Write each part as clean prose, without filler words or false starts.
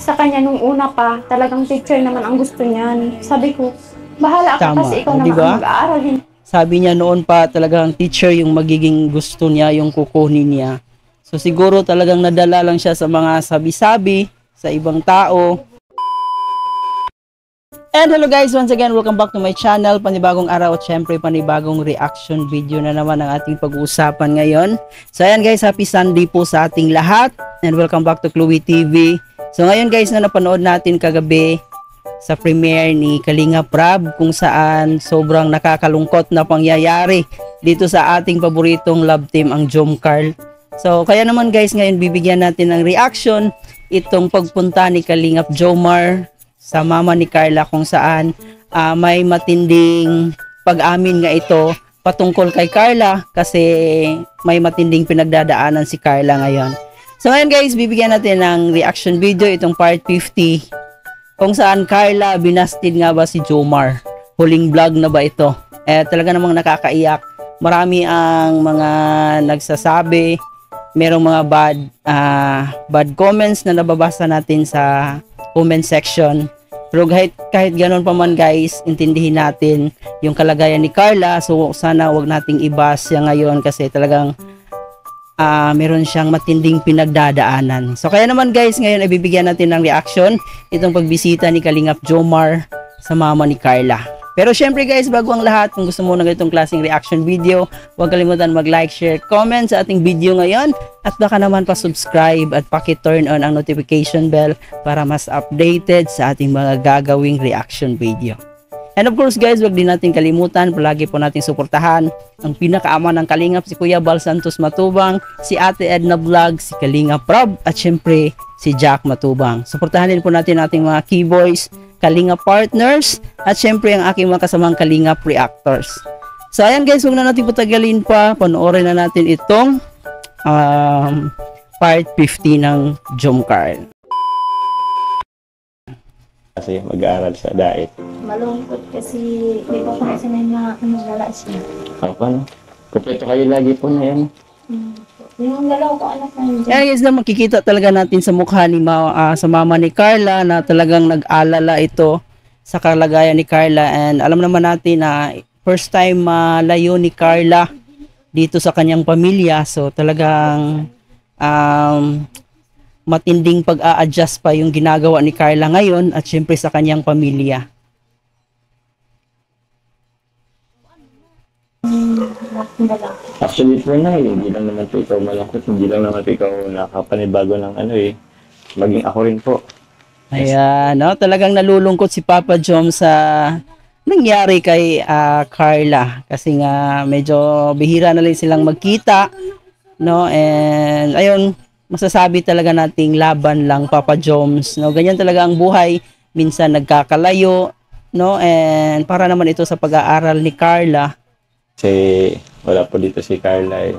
sa kanya nung una pa, talagang teacher naman ang gusto niyan. Sabi ko, bahala ka Tama, kasi ikaw naman diba? ang mag-aaral. Sabi niya noon pa talagang teacher yung magiging gusto niya, yung kukunin niya. So siguro talagang nadala lang siya sa mga sabi-sabi sa ibang tao. And hello guys, once again, welcome back to my channel. Panibagong araw at syempre panibagong reaction video na naman ang ating pag-uusapan ngayon. So ayan guys, happy Sunday po sa ating lahat. And welcome back to Chloe TV. So ngayon guys, na napanood natin kagabi sa premiere ni Kalinga Prab kung saan sobrang nakakalungkot na pangyayari dito sa ating paboritong love team, ang Jomcarl. So kaya naman guys, ngayon bibigyan natin ng reaction itong pagpunta ni Kalingap Jomar sa mama ni Carla kung saan may matinding pag-amin nga ito patungkol kay Carla kasi may matinding pinagdadaanan si Carla ngayon. So ngayon guys, bibigyan natin ng reaction video itong part 50 kung saan Carla binastid nga ba si Jomar. Huling vlog na ba ito? Talaga namang nakakaiyak. Marami ang mga nagsasabi, merong mga bad comments na nababasa natin sa comment section. Pero kahit ganoon pa man guys, intindihin natin yung kalagayan ni Carla. So sana wag nating ibas siya ngayon kasi talagang meron siyang matinding pinagdadaanan. So kaya naman guys, ngayon ay bibigyan natin ng reaction itong pagbisita ni Kalingap Jomar sa mama ni Carla. Pero syempre guys, bago ang lahat, kung gusto mo ng ganitong klaseng reaction video, huwag kalimutan mag-like, share, comment sa ating video ngayon. At baka naman pa-subscribe at paki-turn on ang notification bell para mas updated sa ating mga gagawing reaction video. And of course guys, huwag din natin kalimutan, palagi po natin suportahan ang pinakaama ng Kalingap, si Kuya Bal Santos Matubang, si Ate Edna Vlog, si Kalinga Prab, at syempre si Jack Matubang. Suportahan din po natin ating mga key boys, Kalinga partners, at syempre ang aking mga kasamang Kalinga reactors. So ayan guys, huwag na natin patagalin pa, panoorin na natin itong part 50 ng Jomcarl. Kasi mag-aaral sa diet. Malungkot kasi di ba kung kasi na wala siya. Ano? Kompleto kayo lagi po na yan. Yung dalaw ko anak na yun. Yan guys, na makikita talaga natin sa mukha ni sa mama ni Carla na talagang nag-alala ito sa kalagayan ni Carla. And alam naman natin na first time malayo ni Carla dito sa kanyang pamilya. So talagang matinding pag-a-adjust pa yung ginagawa ni Carla ngayon at syempre sa kanyang pamilya. Actually po na hindi lang naman po ikaw malungkot, hindi lang naman po ikaw nakapanibago ng maging ako rin po. Ayan, no? Talagang nalulungkot si Papa Jom sa nangyari kay Carla kasi nga medyo bihira na rin silang magkita, no? And ayun, masasabi talaga nating laban lang Papa Joms, no? Ganyan talaga ang buhay, minsan nagkakalayo, no? And para naman ito sa pag-aaral ni Carla. Kasi wala po dito si Carla eh.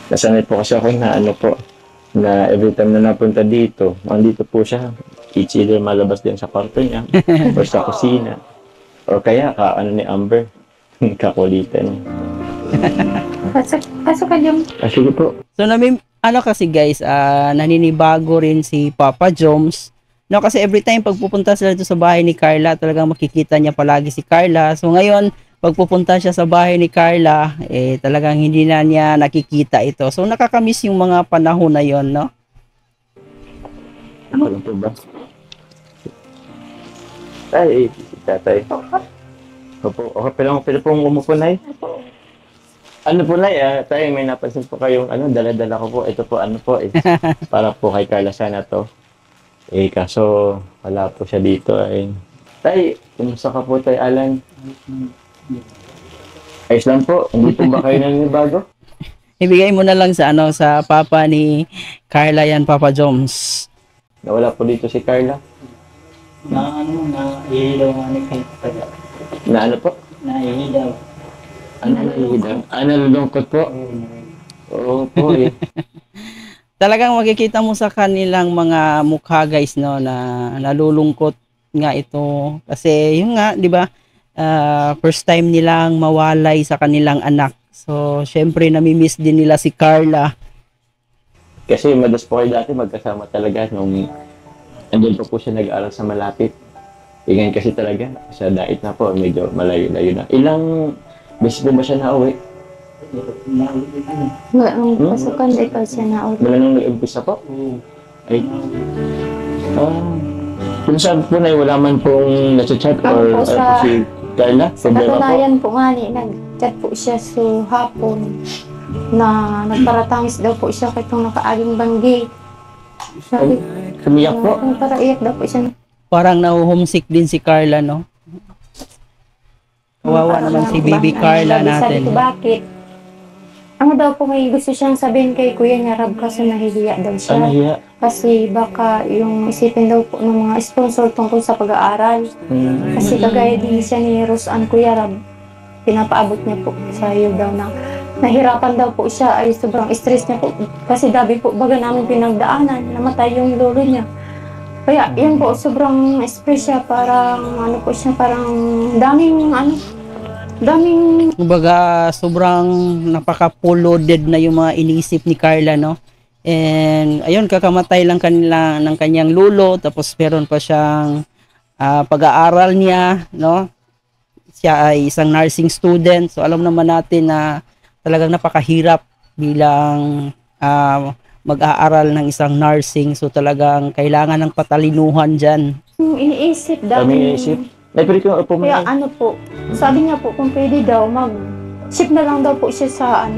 Nasanay po kasi ako na every time na napunta dito, andito po siya. It's either malabas din sa kwarto niya or sa kusina. Or kaya ni Amber, kakulitan. Kaso ka Jom. Sige po. So kasi guys, naninibago rin si Papa Joms. No, kasi every time pagpupunta sila dito sa bahay ni Carla, talagang makikita niya palagi si Carla. So ngayon, pagpupunta siya sa bahay ni Carla, talagang hindi na niya nakikita ito. So nakakamiss yung mga panahon na yon, no? Ano po ba? Ay, tatay. Opo, pwede pong umupo na Ano po na tayo, may napansin po kayong dala-dala ko po. Ito po, para po kay Carla sana to. Kaso, wala po siya dito Tay, kumusta ka po, Tay Alan? Ayos lang po, hindi po ba kayo naninibago? Ibigay mo na lang sa sa papa ni Carla yan, Papa Joms. Nawala po dito si Carla? Naihidaw nga ni Carla. Na ano po? Naihidaw. Nalulungkot po? Oo po Talagang makikita mo sa kanilang mga mukha guys, no, na nalulungkot nga ito. Kasi yung nga, di ba, first time nilang mawalay sa kanilang anak. So, syempre, namimiss din nila si Carla. Kasi madas po kayo dati magkasama talaga nung andun po siya nag-aaral sa malapit. Ngayon kasi talaga, sa dait na po, medyo malayo-layo na. Ilang beses po ba siya nauwi? Wala nang pasukan, di pa siya na ulit. Wala nang nag-umpisa po? Ay. Kung saan po na wala man pong nasa-chat or Ako po sa- si Carla? Sa Problema po? katunayan po nga ni, nag-chat po siya sa hapon na nagparatangis daw po siya kay itong nakaaging banggi. Sabi, Sumiyak po? para iyak daw po siya. Parang na-homesick din si Carla, no? Kawawa Para naman si lang, Baby Carla sabi natin. ko, bakit? Ano daw po may gusto siyang sabihin kay Kuya niya Rab kasi nahihiya daw siya. Ano hiya? Kasi baka yung isipin daw po ng mga sponsor tungkol sa pag-aaral. Kasi kagaya din siya ni Roseanne Kuya Rab, pinapaabot niya po sa iyo daw na nahirapan daw po siya ay sobrang stress niya po. Kasi dabi po baga namin pinagdaanan, namatay yung lolo niya. Kaya yun po, sobrang stress siya, parang ano po siya, parang daming Kumbaga, sobrang napaka-loaded na yung mga iniisip ni Carla, no? And, ayun, kakamatay lang kanila ng kanyang lolo, tapos meron pa siyang pag-aaral niya, no? Siya ay isang nursing student, so alam naman natin na talagang napakahirap bilang mag-aaral ng isang nursing, so talagang kailangan ng patalinuhan dyan. iniisip, Daming iniisip. Ay, pero kung upo mo Kaya na. ano po, sabi niya po kung pwede daw mag-shift na lang daw po siya sa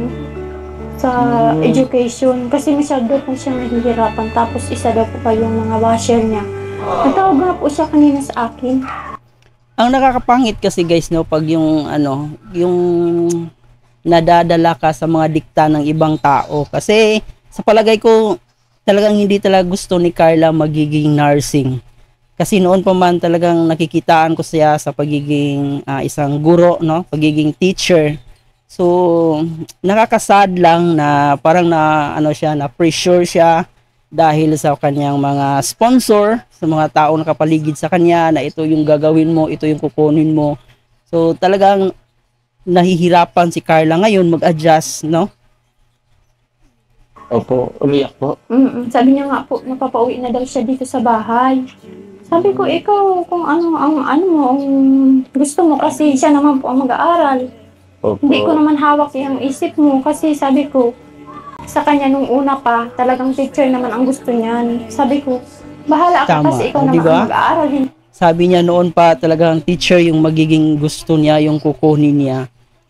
sa education kasi masyado po siyang nahihirapan, tapos isa daw po pa yung mga washer niya. Natawag nga po siya kanina sa akin. Ang nakakapangit kasi guys, no, pag yung yung nadadala ka sa mga dikta ng ibang tao, kasi sa palagay ko talagang hindi talaga gusto ni Carla magiging nursing. Kasi noon pa man talagang nakikitaan ko siya sa pagiging isang guro, no, pagiging teacher. So nakakasad lang na parang na pressure siya dahil sa kanyang mga sponsor, sa mga taong nakapaligid sa kanya na ito yung gagawin mo, ito yung kukunin mo. So talagang nahihirapan si Carla ngayon mag-adjust, no? Opo, umiyak po. Sabi niya nga po, napapauwi na daw siya dito sa bahay. Sabi ko, ikaw, kung ang gusto mo, kasi siya naman po ang mag-aaral. Opo. Hindi ko naman hawak yung isip mo, kasi sabi ko, sa kanya nung una pa, talagang teacher naman ang gusto niyan. Sabi ko, bahala ka Tama, kasi ikaw naman di ba? ang mag-aaral. Sabi niya noon pa talagang teacher yung magiging gusto niya, yung kukunin niya.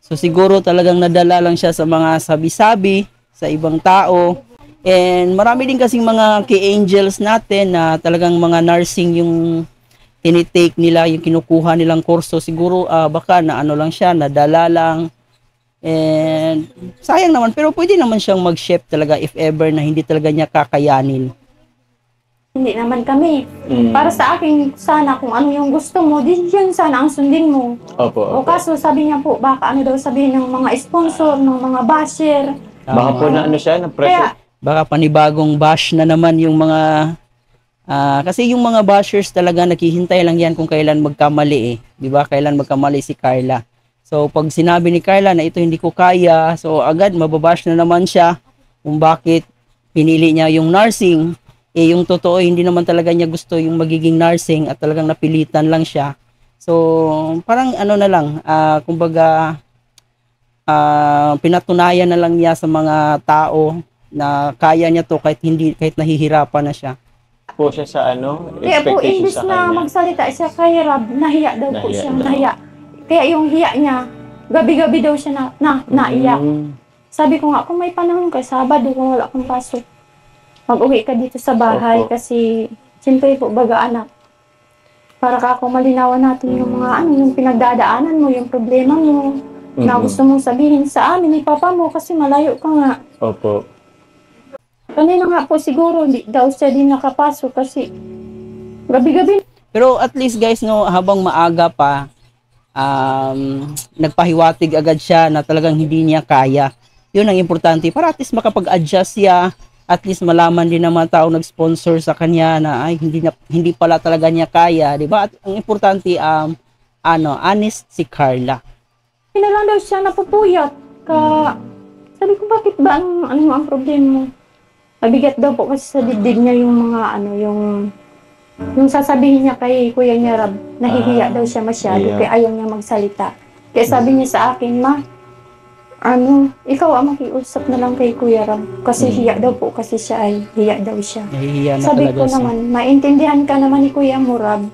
So siguro talagang nadala lang siya sa mga sabi-sabi sa ibang tao. And marami din kasing mga key angels natin na talagang mga nursing yung tinitake nila, yung kinukuha nilang kurso. Siguro baka na ano lang siya, nadala lang. And sayang naman, pero pwede naman siyang mag-shift talaga if ever na hindi talaga niya kakayanin. Hindi naman kami. Para sa akin, sana kung ano yung gusto mo, din yun sana ang sundin mo. Opo, O opo. kaso sabi niya po, baka ano daw sabihin ng mga sponsor, ng mga basher. Baka po na ano siya, na pressure. Kaya, Baka panibagong bash na naman yung mga kasi yung mga bashers talaga naghihintay lang yan kung kailan magkamali eh. 'Di ba? Kailan magkamali si Carla. So pag sinabi ni Carla na ito hindi ko kaya, so agad mababash na naman siya kung bakit pinili niya yung nursing. Eh yung totoo hindi naman talaga niya gusto yung magiging nursing at talagang napilitan lang siya. So parang ano na lang, kumbaga pinatunayan na lang niya sa mga tao na kaya niya to kahit nahihirapan na siya. Po siya sa ano, kaya po, expectation imbis sa na kanya. magsalita siya kay Rab, nahiya daw po Nahiya siya, daw. nahiya. Kaya yung hiya niya, gabi-gabi daw siya naiyak. Sabi ko nga, kung may panahon ka, Sabado, kung wala kang pasok, mag-uwi ka dito sa bahay Opo. kasi, siyempre po, baga anak, para kako malinawan natin yung mga yung pinagdadaanan mo, yung problema mo, na gusto mong sabihin sa amin, ni papa mo, kasi malayo ka nga. Opo. Kanina nga po siguro, hindi daw siya din nakapasok kasi gabi-gabi. Pero at least guys, no, habang maaga pa, nagpahiwatig agad siya na talagang hindi niya kaya. Yun ang importante. Para at least makapag-adjust siya, at least malaman din ng mga tao nag-sponsor sa kanya na ay hindi pala talaga niya kaya, di ba? At ang importante honest si Carla. Hindi na lang daw siya napupuyat. Sabi ko, bakit ba? Ano ang problema mo? Mabigat daw po kasi sa dibdib niya yung mga ano, yung sasabihin niya kay Kuya niya Rab, nahihiya daw siya masyado, Yeah. kaya ayaw niya magsalita. Kaya sabi niya sa akin, ma, ikaw ang makiusap na lang kay Kuya Rab. Kasi hiya daw po, kasi siya ay hiya daw siya. Nahihiya na Sabi talaga ko siya. naman, maintindihan ka naman ni Kuya mo, Rab,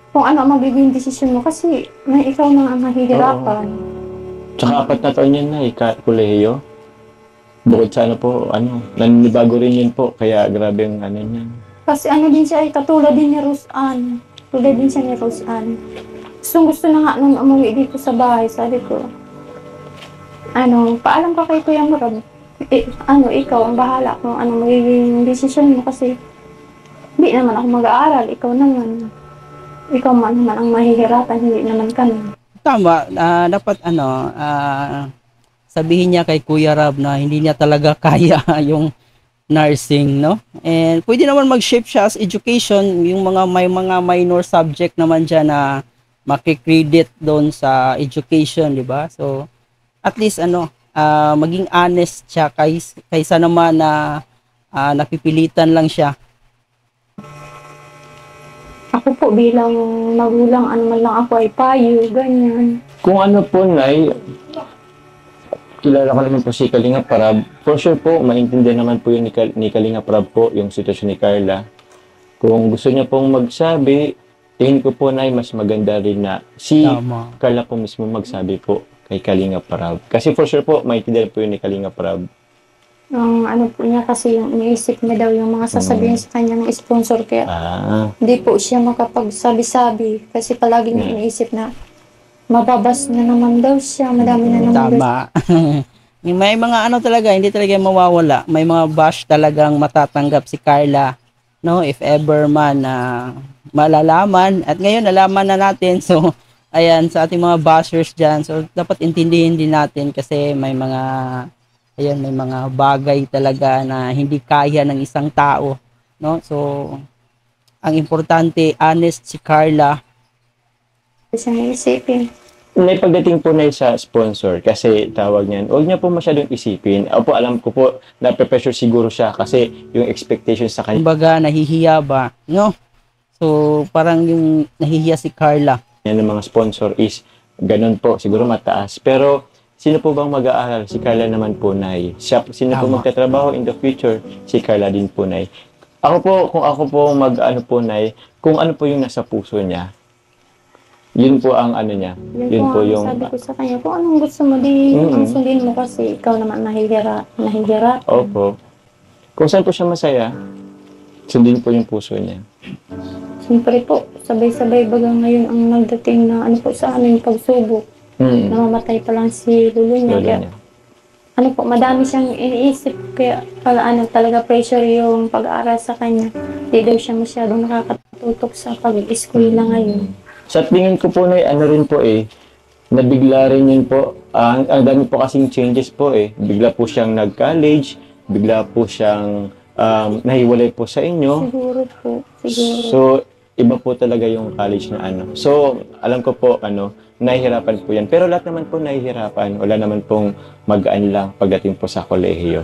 kung ano ang magiging desisyon mo, kasi may ikaw na ang mahihirapan. Tsaka 4 na taon yan na, kolehiyo. Bukod sa ano po, naninibago rin yun po, kaya grabe yung ano niya. Kasi ano din siya, ay katulad din ni Roseanne. Tulad din siya ni Roseanne. Gusto na nga nung umuwi dito sa bahay, sabi ko, paalam ka kay Kuya mo, Rab. Ikaw ang bahala kung ano magiging desisyon mo kasi hindi naman ako mag-aaral, ikaw naman. Ikaw man naman ang mahihirapan, hindi naman kami. Tama, dapat sabihin niya kay Kuya Rab na hindi niya talaga kaya yung nursing, no? And pwede naman mag-shift siya as education, yung may mga minor subject naman dyan na makikredit doon sa education, di ba? So, at least maging honest siya kaysa naman na napipilitan lang siya. Ako po bilang magulang, ano man lang ako ay payo, ganyan. Kung ano po, Nay, kilala ko naman po si Kalinga Prab. For sure po, maintindihan naman po yun ni Kalinga Prab po, yung sitwasyon ni Carla. Kung gusto niya pong magsabi, tingin ko po, Nay, mas maganda rin na si Tama. Carla po mismo magsabi po kay Kalinga Prab. Kasi for sure po, maintindihan po yun ni Kalinga Prab. Ang po niya kasi yung iniisip niya daw yung mga sasabihin sa kanya ng sponsor, kaya hindi po siya makapagsabi-sabi kasi palagi niya iniisip na mababas na naman daw siya, madami na naman daw. Tama. May mga talaga, hindi talaga mawawala. May mga bash talagang matatanggap si Carla, no? If ever man na malalaman. At ngayon, nalaman na natin. So, ayan, sa ating mga bashers dyan. So, dapat intindihin din natin kasi may mga bagay talaga na hindi kaya ng isang tao, no? So, ang importante, honest si Carla. Siya naisipin. May pagdating po na sa sponsor, kasi tawag niyan, huwag niya po masyadong isipin. Opo, alam ko po, nape-pressure siguro siya kasi yung expectations sa kanya. Kumbaga, nahihiya ba, no? So, parang yung nahihiya si Carla. Yan ng mga sponsor is ganun po, siguro mataas. Pero, sino po bang mag-aaral? Si Carla naman po, Nay. Sino po Tama. magtatrabaho in the future? Si Carla din po, Nay. Kung ako po po, Nay, kung ano po yung nasa puso niya, yun po ang niya. Yun po yung... Sabi ko sa kanya, kung anong gusto mo, ang sundin mo kasi ikaw naman nahihirap. Opo. Kung saan po siya masaya, sundin po yung puso niya. Siyempre po, sabay-sabay baga ngayon ang nagdating na po sa aming pagsubok. Namamatay pa lang si Lolo niya. Lolo Kaya, niya. madami siyang iniisip. Kaya talaga pressure yung pag-aaral sa kanya. Hindi daw siya masyadong nakakatutok sa pag-eskwela ngayon. Sa tingin ko po, Nay, rin po nabigla rin yun po. Ang dami po kasing changes po Bigla po siyang nag-college, bigla po siyang nahiwalay po sa inyo. Siguro po, siguro. So, iba po talaga yung college na So, alam ko po, nahihirapan po yan. Pero lahat naman po nahihirapan. Wala naman pong magaan lang pagdating po sa kolehiyo.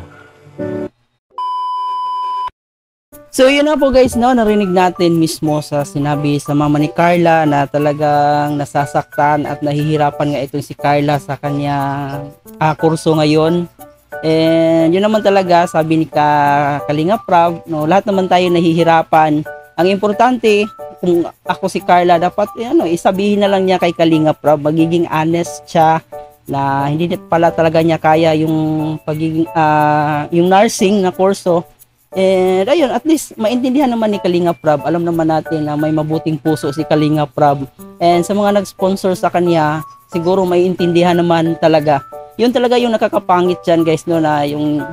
So yun na po guys, no, narinig natin mismo sa sinabi sa mama ni Carla na talagang nasasaktan at nahihirapan nga itong si Carla sa kanya kurso ngayon. And yun naman talaga, sabi ni Kalinga Prab, no, lahat naman tayo nahihirapan. Ang importante, kung ako si Carla, dapat isabihin na lang niya kay Kalinga Prab, magiging honest siya na hindi pala talaga niya kaya yung pagiging yung nursing na kurso. And ayun, at least maintindihan naman ni Kalinga Prab. Alam naman natin na may mabuting puso si Kalinga Prab. And sa mga nag-sponsor sa kanya, siguro may intindihan naman talaga. Yun talaga yung nakakapangit dyan guys, no, na yung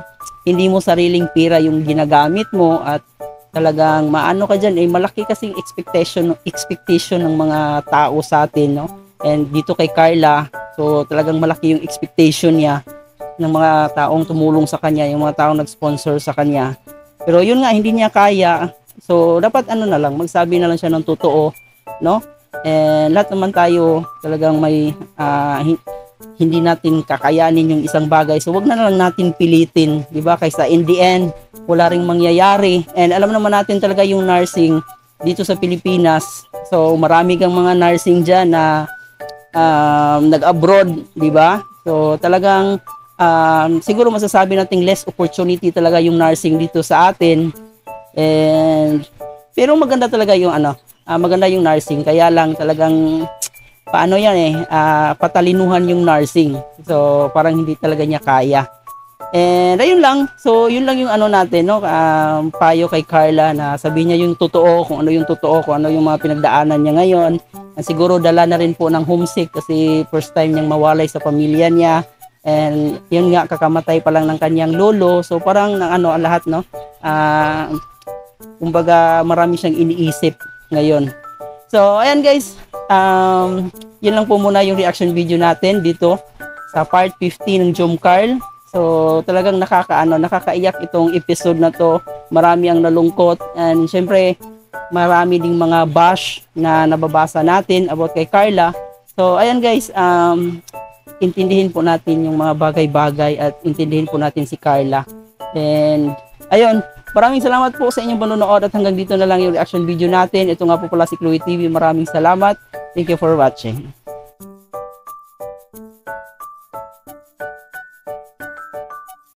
hindi mo sariling pira yung ginagamit mo at talagang maano ka dyan, malaki kasing expectation ng mga tao sa atin, no. And dito kay Carla, so talagang malaki yung expectation niya ng mga taong tumulong sa kanya, yung mga taong nag-sponsor sa kanya. Pero yun nga, hindi niya kaya. So, dapat na lang, magsabi na lang siya ng totoo, no? And lahat naman tayo talagang may hindi natin kakayanin yung isang bagay. So wag na lang natin pilitin, 'di ba? Kaysa in the end wala ring mangyayari. And alam naman natin talaga yung nursing dito sa Pilipinas. So marami kang mga nursing diyan na nag-abroad, 'di ba? So talagang siguro masasabi nating less opportunity talaga yung nursing dito sa atin. And pero maganda talaga yung maganda yung nursing, kaya lang talagang paano yan patalinuhan yung nursing. So parang hindi talaga niya kaya. And ayun lang. So yun lang yung natin, no, payo kay Carla, na sabihin niya yung totoo, kung ano yung totoo, kung ano yung mga pinagdaanan niya ngayon. And siguro dala na rin po ng homesick kasi first time niyang mawalay sa pamilya niya. And yun nga, kakamatay pa lang ng kanyang lolo. So parang ang lahat, no, kumbaga marami siyang iniisip ngayon. So ayan guys, yun lang po muna yung reaction video natin dito sa part 15 ng Jom Carl. So talagang nakakaiyak itong episode na to. Marami ang nalungkot, and syempre marami ding mga bash na nababasa natin about kay Carla. So ayan guys, intindihin po natin yung mga bagay-bagay at intindihin po natin si Carla. And ayun, maraming salamat po sa inyong panonood, at hanggang dito na lang yung reaction video natin. Ito nga po pala si Chloe TV. Maraming salamat. Thank you for watching.